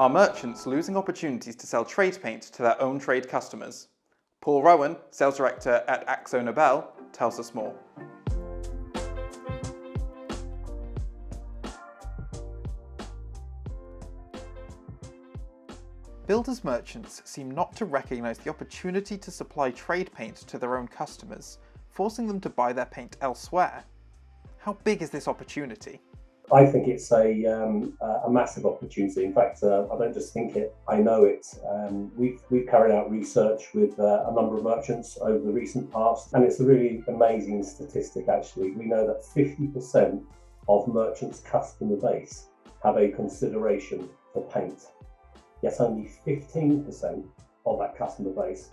Are merchants losing opportunities to sell trade paint to their own trade customers? Paul Rowan, Sales Director at Akzo Nobel, tells us more. Builders merchants seem not to recognise the opportunity to supply trade paint to their own customers, forcing them to buy their paint elsewhere. How big is this opportunity? I think it's a massive opportunity. In fact, I don't just think it, I know it. We've carried out research with a number of merchants over the recent past, and it's a really amazing statistic actually. We know that 50% of merchants' customer base have a consideration for paint, yet only 15% of that customer base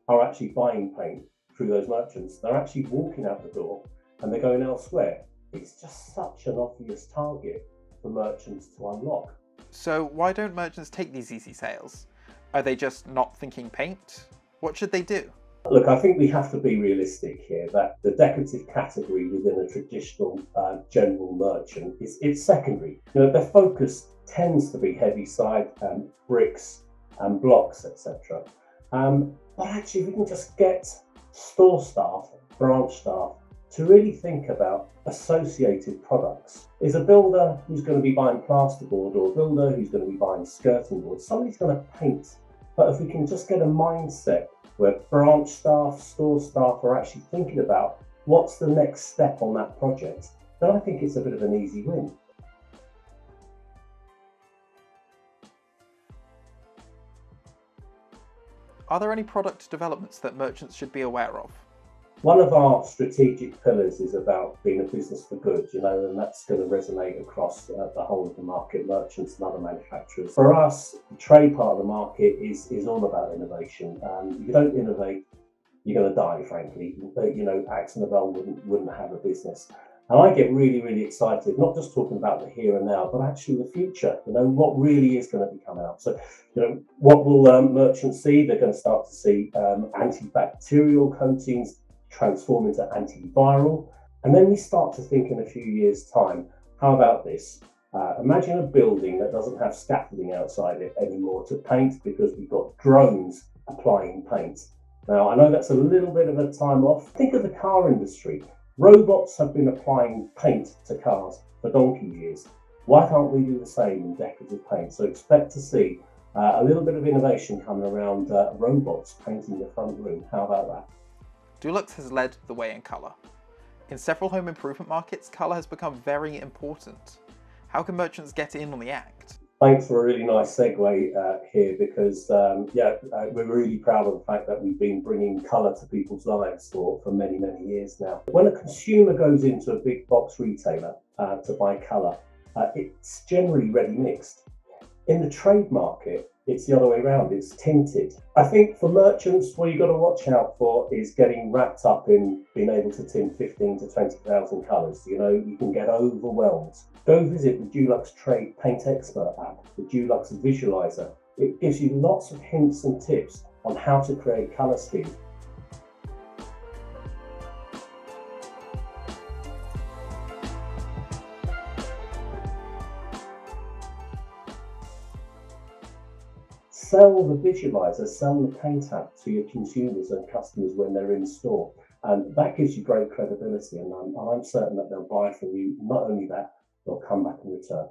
are actually buying paint through those merchants. They're actually walking out the door and they're going elsewhere. It's just such an obvious target for merchants to unlock. So why don't merchants take these easy sales? Are they just not thinking paint? What should they do? Look, I think we have to be realistic here that the decorative category within a traditional general merchant is secondary. You know, their focus tends to be heavy side bricks and blocks, etc. But actually, we can just get store staff, branch staff, to really think about associated products. Is a builder who's going to be buying plasterboard or a builder who's going to be buying skirting board, somebody's going to paint. But if we can just get a mindset where branch staff, store staff are actually thinking about what's the next step on that project, then I think it's a bit of an easy win. Are there any product developments that merchants should be aware of? One of our strategic pillars is about being a business for good, and that's going to resonate across the whole of the market, merchants and other manufacturers. For us, the trade part of the market is all about innovation. If you don't innovate, you're going to die, frankly. Akzo Nobel wouldn't have a business. And I get really, really excited, not just talking about the here and now, but actually the future, what really is going to be coming out. So, what will merchants see? They're going to start to see antibacterial coatings transform into antiviral. And then we start to think in a few years' time, how about this? Imagine a building that doesn't have scaffolding outside it anymore to paint because we've got drones applying paint. Now, I know that's a little bit of a time off. Think of the car industry. Robots have been applying paint to cars for donkey years. Why can't we do the same in decorative paint? So expect to see a little bit of innovation coming around robots painting the front room. How about that? Dulux has led the way in colour. In several home improvement markets, colour has become very important. How can merchants get in on the act? Thanks for a really nice segue here, because we're really proud of the fact that we've been bringing colour to people's lives for many, many years now. When a consumer goes into a big box retailer to buy colour, it's generally ready mixed. In the trade market, it's the other way around, it's tinted. I think for merchants, what you've got to watch out for is getting wrapped up in being able to tint 15 to 20,000 colours. You can get overwhelmed. Go visit the Dulux Trade Paint Expert app, the Dulux Visualizer. It gives you lots of hints and tips on how to create colour scheme. Sell the visualizer, sell the paint app to your consumers and customers when they're in store. And that gives you great credibility, and I'm certain that they'll buy from you. Not only that, they'll come back and return.